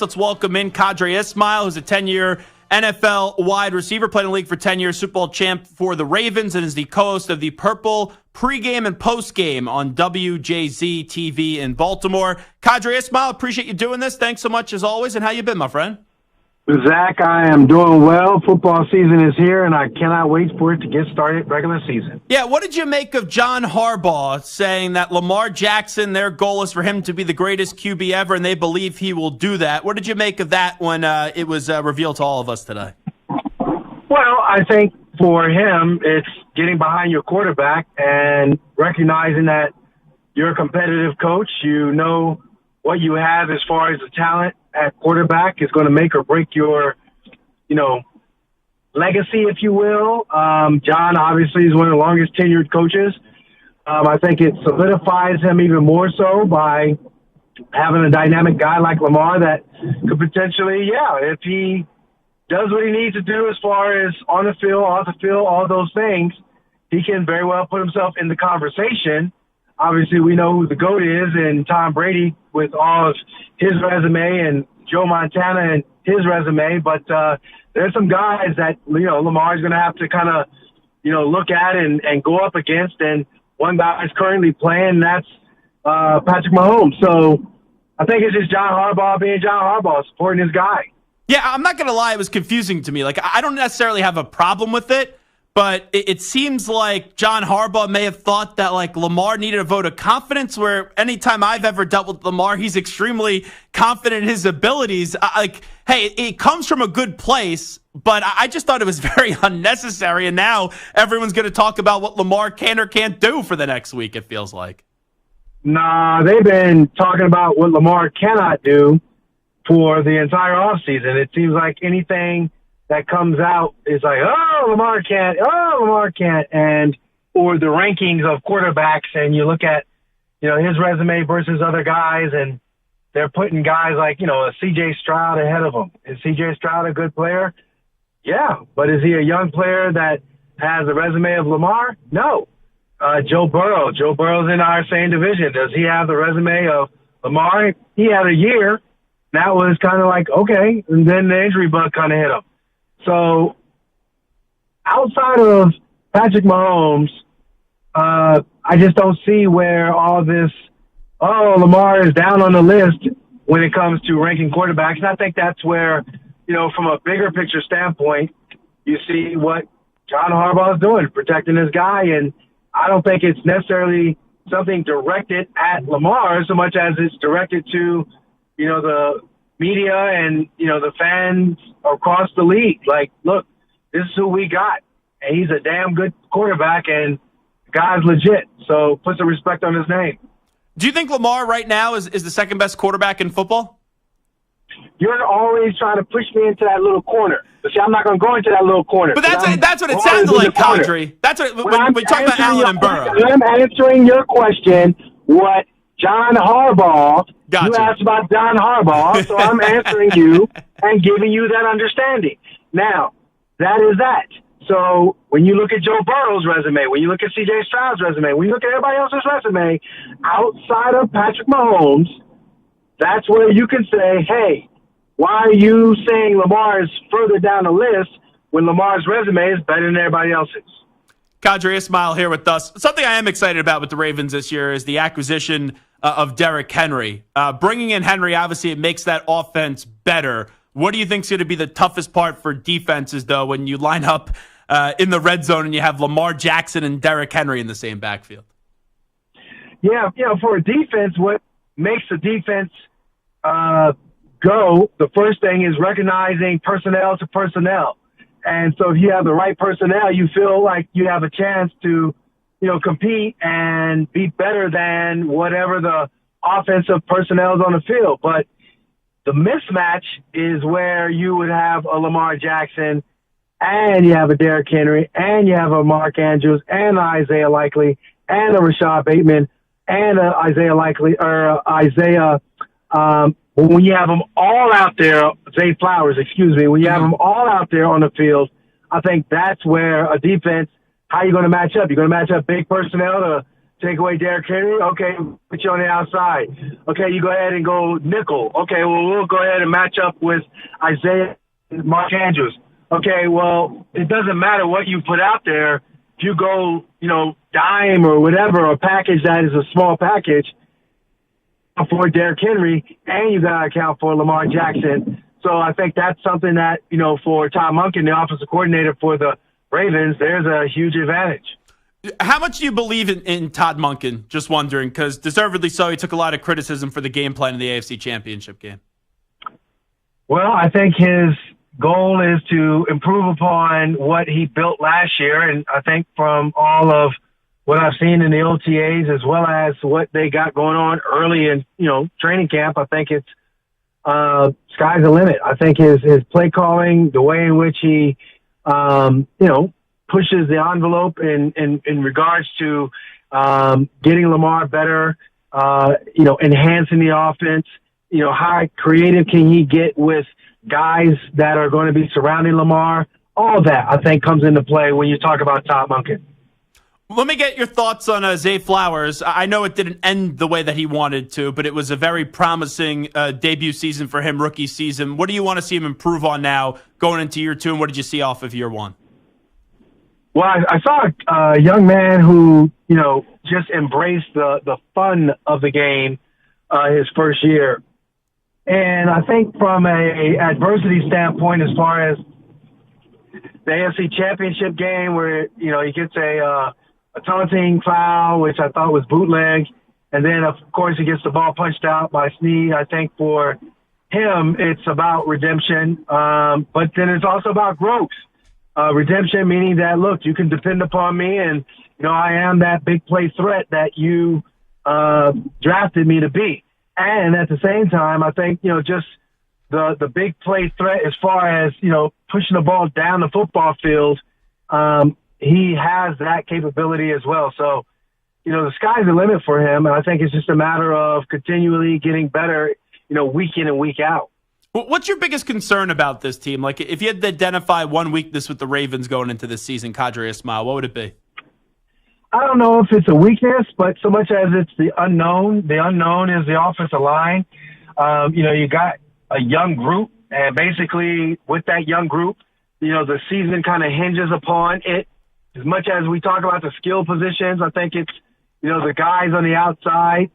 Let's welcome in Qadry Ismail, who's a 10-year NFL wide receiver, played in the league for 10 years, Super Bowl champ for the Ravens, and is the co-host of the Purple pregame and postgame on WJZ TV in Baltimore. Qadry Ismail, appreciate you doing this. Thanks so much as always, and how you been, my friend? Zach, I am doing well. Football season is here, and I cannot wait for it to get started, regular season. Yeah, what did you make of John Harbaugh saying that Lamar Jackson, their goal is for him to be the greatest QB ever, and they believe he will do that? What did you make of that when it was revealed to all of us today? Well, I think for him, it's getting behind your quarterback and recognizing that you're a competitive coach. You know what you have as far as the talent at quarterback is going to make or break your, legacy, if you will. John obviously is one of the longest tenured coaches. I think it solidifies him even more so by having a dynamic guy like Lamar that could potentially, if he does what he needs to do as far as on the field, off the field, all those things, he can very well put himself in the conversation. Obviously, we know who the GOAT is, and Tom Brady with all of his resume, and Joe Montana and his resume. But there's some guys that, Lamar's going to have to kind of, look at and go up against. And one guy is currently playing, that's Patrick Mahomes. So I think it's just John Harbaugh being John Harbaugh, supporting his guy. Yeah, I'm not going to lie. It was confusing to me. Like, I don't necessarily have a problem with it. But it seems like John Harbaugh may have thought that, like, Lamar needed a vote of confidence, where anytime I've ever dealt with Lamar, he's extremely confident in his abilities. Hey, it comes from a good place, but I just thought it was very unnecessary. And now everyone's going to talk about what Lamar can or can't do for the next week, it feels like. Nah, they've been talking about what Lamar cannot do for the entire offseason. It seems like anything that comes out is like, Lamar can't, or the rankings of quarterbacks, and you look at, his resume versus other guys, and they're putting guys like, a C.J. Stroud ahead of him. Is C.J. Stroud a good player? Yeah, but is he a young player that has the resume of Lamar? No. Joe Burrow. Joe Burrow's in our same division. Does he have the resume of Lamar? He had a year. That was kind of like, okay, and then the injury bug kind of hit him. So, outside of Patrick Mahomes, I just don't see where all this, Lamar is down on the list when it comes to ranking quarterbacks. And I think that's where, from a bigger picture standpoint, you see what John Harbaugh is doing, protecting his guy. And I don't think it's necessarily something directed at Lamar so much as it's directed to, the media and, the fans across the league. Like, look, this is who we got. And he's a damn good quarterback, and the guy's legit. So put some respect on his name. Do you think Lamar right now is the second best quarterback in football? You're always trying to push me into that little corner. But see, I'm not going to go into that little corner. But that's what it sounded like, Qadry. That's what when we talk about Allen and Burrow. I'm answering your question. What John Harbaugh, Gotcha. You asked about John Harbaugh, so I'm answering you and giving you that understanding. Now, that is that. So when you look at Joe Burrow's resume, when you look at C.J. Stroud's resume, when you look at everybody else's resume, outside of Patrick Mahomes, that's where you can say, hey, why are you saying Lamar is further down the list when Lamar's resume is better than everybody else's? Qadry Ismail here with us. Something I am excited about with the Ravens this year is the acquisition of Derrick Henry. Bringing in Henry, obviously, it makes that offense better. What do you think is going to be the toughest part for defenses, though, when you line up in the red zone and you have Lamar Jackson and Derrick Henry in the same backfield? Yeah, for a defense, what makes the defense go, the first thing is recognizing personnel to personnel. And so if you have the right personnel, you feel like you have a chance to, compete and be better than whatever the offensive personnel is on the field. But the mismatch is where you would have a Lamar Jackson and you have a Derrick Henry and you have a Mark Andrews and Isaiah Likely and a Rashad Bateman and a Isaiah when you have them all out there, Zay Flowers, when you have them all out there on the field, I think that's where a defense, how are you going to match up? You're going to match up big personnel to take away Derrick Henry. Okay, put you on the outside. Okay, you go ahead and go nickel. Okay, well, we'll go ahead and match up with Isaiah and Mark Andrews. Okay, well, it doesn't matter what you put out there. If you go, dime or whatever, or package that is a small package for Derrick Henry, and you got to account for Lamar Jackson. So I think that's something that, for Todd Monken, the offensive coordinator for the Ravens, there's a huge advantage. How much do you believe in Todd Monken? Just wondering, because deservedly so, he took a lot of criticism for the game plan in the AFC Championship game. Well, I think his goal is to improve upon what he built last year, and I think from all of what I've seen in the OTAs as well as what they got going on early in, training camp, I think it's sky's the limit. I think his play calling, the way in which he, pushes the envelope in regards to getting Lamar better, enhancing the offense, how creative can he get with guys that are going to be surrounding Lamar. All that, I think, comes into play when you talk about Todd Monken. Let me get your thoughts on Zay Flowers. I know it didn't end the way that he wanted to, but it was a very promising debut season for him, rookie season. What do you want to see him improve on now going into year 2, and what did you see off of year 1? Well, I saw a young man who, just embraced the fun of the game his first year. And I think from a adversity standpoint, as far as the AFC Championship game where, he gets a taunting foul, which I thought was bootleg. And then, of course, he gets the ball punched out by Snead. I think for him, it's about redemption. But then it's also about growth. Redemption meaning that, look, you can depend upon me, and, I am that big play threat that you drafted me to be. And at the same time, I think, just the big play threat as far as, pushing the ball down the football field, he has that capability as well. So, the sky's the limit for him. And I think it's just a matter of continually getting better, week in and week out. What's your biggest concern about this team? Like, if you had to identify one weakness with the Ravens going into this season, Qadry Ismail, what would it be? I don't know if it's a weakness, but so much as it's the unknown. The unknown is the offensive line. You got a young group, and basically with that young group, the season kind of hinges upon it. As much as we talk about the skill positions, I think it's, the guys on the outside,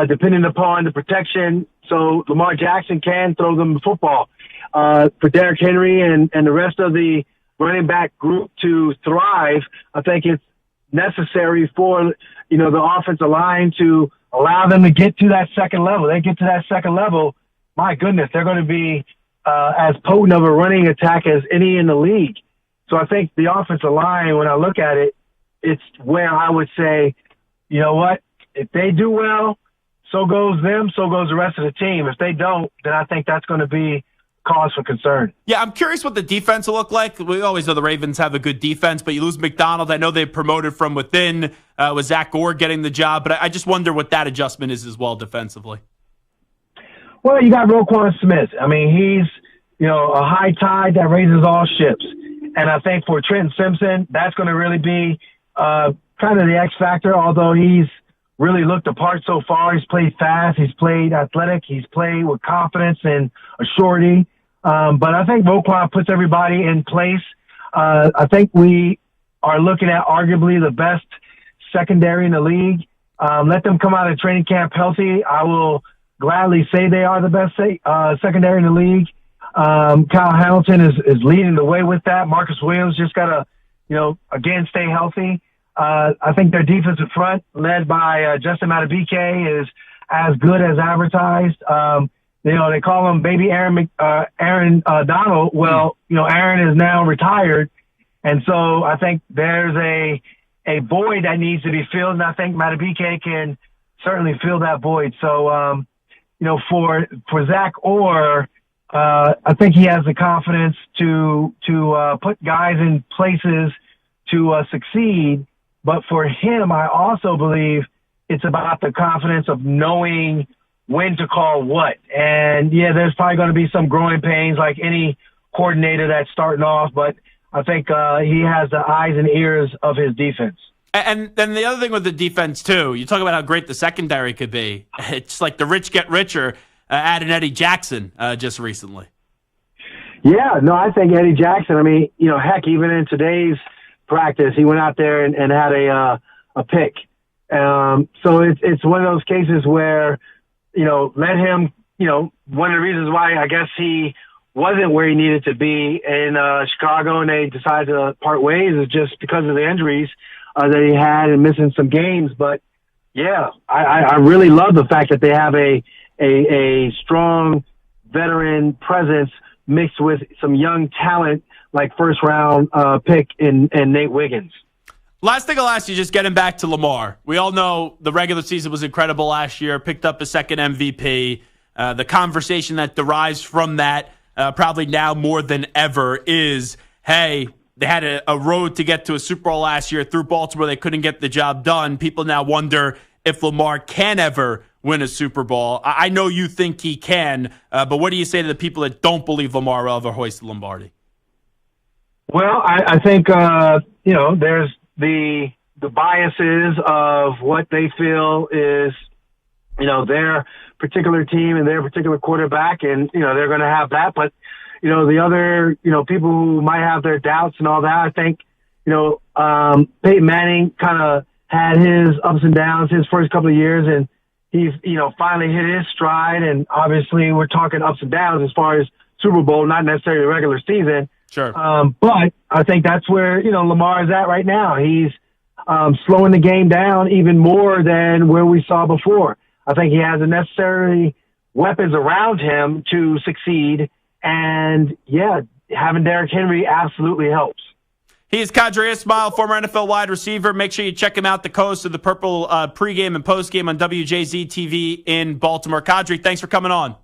depending upon the protection, so Lamar Jackson can throw them the football. For Derrick Henry and the rest of the running back group to thrive, I think it's necessary for, the offensive line to allow them to get to that second level. They get to that second level, my goodness, they're going to be as potent of a running attack as any in the league. So I think the offensive line, when I look at it, it's where I would say, you know what, if they do well, so goes them, so goes the rest of the team. If they don't, then I think that's going to be cause for concern. Yeah, I'm curious what the defense will look like. We always know the Ravens have a good defense, but you lose McDonald. I know they promoted from within with Zach Gelb getting the job, but I just wonder what that adjustment is as well defensively. Well, you got Roquan Smith. I mean, he's, a high tide that raises all ships. And I think for Trenton Simpson, that's going to really be kind of the X factor, although he's really looked the part so far. He's played fast. He's played athletic. He's played with confidence and authority. But I think Roquan puts everybody in place. I think we are looking at arguably the best secondary in the league. Let them come out of training camp healthy. I will gladly say they are the best secondary in the league. Kyle Hamilton is leading the way with that. Marcus Williams just got to, again, stay healthy. I think their defensive front, led by Justin Madubuike, is as good as advertised. They call him Baby Aaron Donald. Well, Aaron is now retired, and so I think there's a void that needs to be filled, and I think Madubuike can certainly fill that void. So, for Zach Orr, I think he has the confidence to put guys in places to succeed. But for him, I also believe it's about the confidence of knowing when to call what. And, yeah, there's probably going to be some growing pains like any coordinator that's starting off, but I think he has the eyes and ears of his defense. And then the other thing with the defense, too, you talk about how great the secondary could be. It's like the rich get richer, adding Eddie Jackson just recently. Yeah, no, I think Eddie Jackson, I mean, heck, even in today's practice, he went out there and had a pick. So it's one of those cases where, let him, one of the reasons why I guess he wasn't where he needed to be in Chicago and they decided to part ways is just because of the injuries that he had and missing some games. But yeah, I really love the fact that they have a strong veteran presence mixed with some young talent like first round pick in Nate Wiggins. Last thing I'll ask you, just getting back to Lamar. We all know the regular season was incredible last year, picked up a second MVP. The conversation that derives from that probably now more than ever is, hey, they had a road to get to a Super Bowl last year. Through Baltimore, they couldn't get the job done. People now wonder if Lamar can ever win a Super Bowl. I know you think he can, but what do you say to the people that don't believe Lamar will ever hoist the Lombardi? Well, I think, there's the biases of what they feel is, their particular team and their particular quarterback, and, they're going to have that. But, the other, people who might have their doubts and all that, I think, Peyton Manning kind of had his ups and downs his first couple of years, and he's, finally hit his stride. And obviously we're talking ups and downs as far as Super Bowl, not necessarily the regular season. Sure. But I think that's where, Lamar is at right now. He's slowing the game down even more than where we saw before. I think he has the necessary weapons around him to succeed. And, yeah, having Derrick Henry absolutely helps. He is Qadry Ismail, former NFL wide receiver. Make sure you check him out, the host of the Purple pregame and postgame on WJZ TV in Baltimore. Qadry, thanks for coming on.